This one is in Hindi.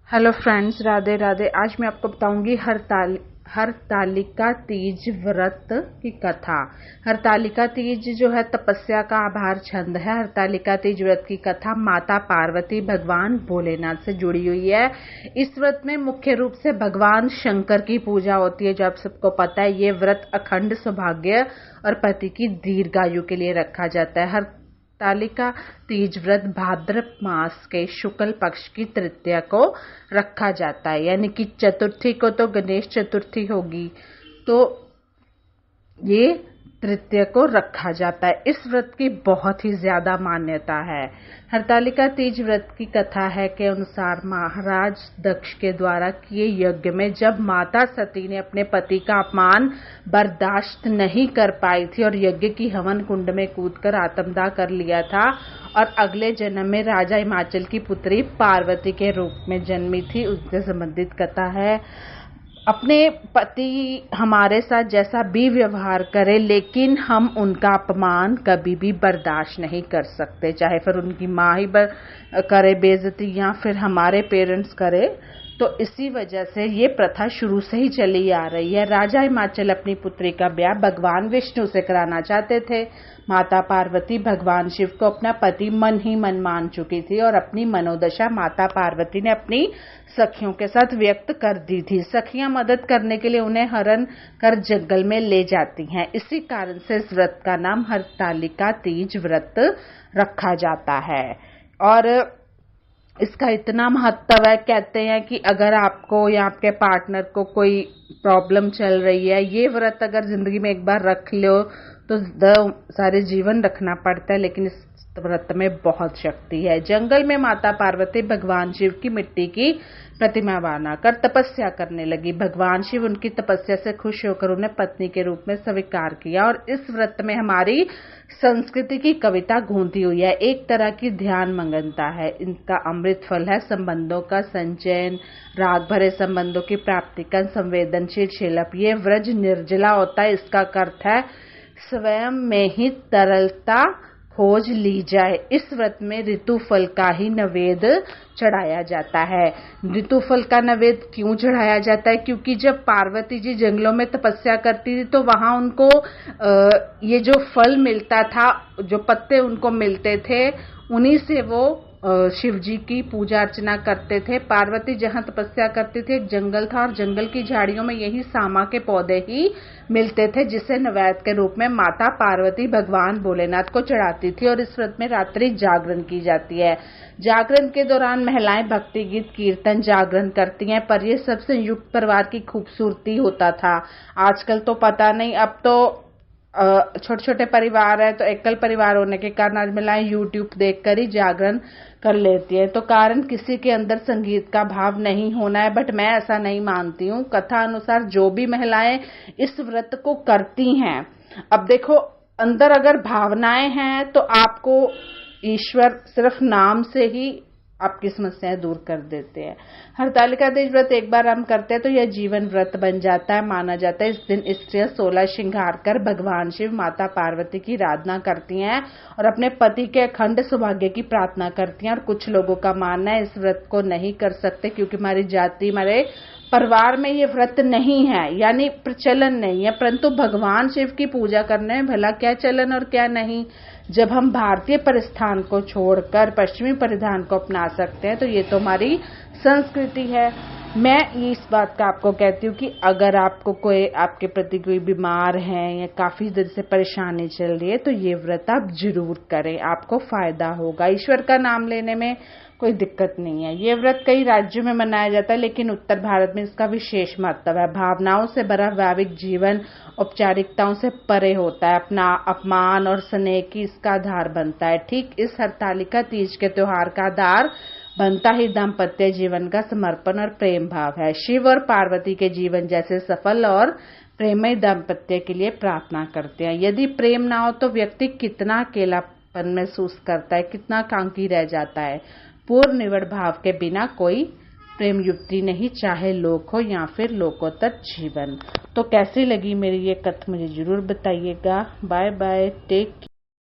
Hello friends, Radhe Radhe. आज मैं आपको बताऊंगी हरतालिका तीज व्रत की कथा। हरतालिका तीज जो है तपस्या का आभार छंद है। हरतालिका तीज व्रत की कथा माता पार्वती भगवान भोलेनाथ से जुड़ी हुई है। इस व्रत में मुख्य रूप से भगवान शंकर की पूजा होती है। जो आप सबको पता है, ये व्रत अखंड सौभाग्य और पति की दीर्घायु के लिए रखा जाता है। हरतालिका तीज व्रत भाद्रपद मास के शुक्ल पक्ष की तृतीया को रखा जाता है, यानी कि चतुर्थी को तो गणेश चतुर्थी होगी, तो ये तृतीया को रखा जाता है। इस व्रत की बहुत ही ज्यादा मान्यता है। हरतालिका तीज व्रत की कथा है के अनुसार महाराज दक्ष के द्वारा किए यज्ञ में जब माता सती ने अपने पति का अपमान बर्दाश्त नहीं कर पाई थी और यज्ञ की हवन कुंड में कूदकर आत्मदाह कर लिया था और अगले जन्म में राजा हिमाचल की पुत्री पार्वती के रूप में जन्मी थी, उससे संबंधित कथा है। अपने पति हमारे साथ जैसा भी व्यवहार करे, लेकिन हम उनका अपमान कभी भी बर्दाश्त नहीं कर सकते, चाहे फिर उनकी माँ ही करे बेइज्जती या फिर हमारे पेरेंट्स करे। तो इसी वजह से ये प्रथा शुरू से ही चली आ रही है। राजा हिमाचल अपनी पुत्री का ब्याह भगवान विष्णु से कराना चाहते थे। माता पार्वती भगवान शिव को अपना पति मन ही मन मान चुकी थी और अपनी मनोदशा माता पार्वती ने अपनी सखियों के साथ व्यक्त कर दी थी। सखियां मदद करने के लिए उन्हें हरण कर जंगल में ले जाती हैं। इसी कारण से इस व्रत का नाम हरतालिका तीज व्रत रखा जाता है। और इसका इतना महत्व है, कहते हैं कि अगर आपको या आपके पार्टनर को कोई प्रॉब्लम चल रही है, ये व्रत अगर जिंदगी में एक बार रख लो तो सारे जीवन रखना पड़ता है, लेकिन इस व्रत में बहुत शक्ति है। जंगल में माता पार्वती भगवान शिव की मिट्टी की प्रतिमा बनाकर तपस्या करने लगी। भगवान शिव उनकी तपस्या से खुश होकर उन्हें पत्नी के रूप में स्वीकार किया। और इस व्रत में हमारी संस्कृति की कविता गूंथी हुई है, एक तरह की ध्यान मगनता है। इनका अमृत फल है संबंधों का संचयन, राग भरे संबंधों की प्राप्ति का संवेदनशील शिल्प। ये व्रज निर्जला होता है। इसका अर्थ है स्वयं में ही तरलता खोज ली जाए। इस व्रत में ऋतु फल का ही नैवेद्य चढ़ाया जाता है। ऋतु फल का नैवेद्य क्यों चढ़ाया जाता है? क्योंकि जब पार्वती जी जंगलों में तपस्या करती थी तो वहां उनको ये जो फल मिलता था, जो पत्ते उनको मिलते थे, उन्हीं से वो शिव जी की पूजा अर्चना करते थे। पार्वती जहां तपस्या करती थी एक जंगल था और जंगल की झाड़ियों में यही सामा के पौधे ही मिलते थे, जिसे नैवेद्य के रूप में माता पार्वती भगवान भोलेनाथ को चढ़ाती थी। और इस व्रत में रात्रि जागरण की जाती है। जागरण के दौरान महिलाएं भक्ति गीत कीर्तन जागरण करती हैं, पर यह सब संयुक्त परिवार की खूबसूरती होता था। आजकल तो पता नहीं, अब तो छोटे छोटे परिवार है, तो एकल परिवार होने के कारण आज महिलाएं यूट्यूब देखकर ही जागरण कर लेती है। तो कारण किसी के अंदर संगीत का भाव नहीं होना है, बट मैं ऐसा नहीं मानती हूँ। कथा अनुसार जो भी महिलाएं इस व्रत को करती हैं, अब देखो अंदर अगर भावनाएं हैं तो आपको ईश्वर सिर्फ नाम से ही आपकी समस्याएं दूर कर देते हैं। हरतालिका तीज व्रत एक बार हम करते हैं तो यह जीवन व्रत बन जाता है, माना जाता है। इस दिन स्त्रियां 16 श्रृंगार कर भगवान शिव माता पार्वती की आराधना करती हैं और अपने पति के अखंड सौभाग्य की प्रार्थना करती हैं। और कुछ लोगों का मानना है इस व्रत को नहीं कर सकते क्योंकि हमारी जाति, हमारे परिवार में ये व्रत नहीं है, यानी प्रचलन नहीं है। परंतु भगवान शिव की पूजा करने में भला क्या चलन और क्या नहीं। जब हम भारतीय परिधान को छोड़कर पश्चिमी परिधान को अपना सकते हैं तो ये तो हमारी संस्कृति है। मैं इस बात का आपको कहती हूँ कि अगर आपको कोई, आपके प्रति कोई बीमार है या काफी देर से परेशानी चल रही है तो ये व्रत आप जरूर करें, आपको फायदा होगा। ईश्वर का नाम लेने में कोई दिक्कत नहीं है। ये व्रत कई राज्यों में मनाया जाता है, लेकिन उत्तर भारत में इसका विशेष महत्व है। भावनाओं से भरा वैवाहिक जीवन औपचारिकताओं से परे होता है। अपना अपमान और स्नेह की इसका आधार बनता है। ठीक इस हरतालिका तीज के त्योहार का आधार बनता ही दाम्पत्य जीवन का समर्पण और प्रेम भाव है। शिव और पार्वती के जीवन जैसे सफल और प्रेममय दाम्पत्य के लिए प्रार्थना करते हैं। यदि प्रेम ना हो तो व्यक्ति कितना अकेलापन महसूस करता है, कितना एकाकी रह जाता है। पूर्ण निविड़ भाव के बिना कोई प्रेम युक्ति नहीं, चाहे लोक हो या फिर लोकोत्तर जीवन। तो कैसी लगी मेरी ये कथा मुझे जरूर बताइएगा। Bye bye, take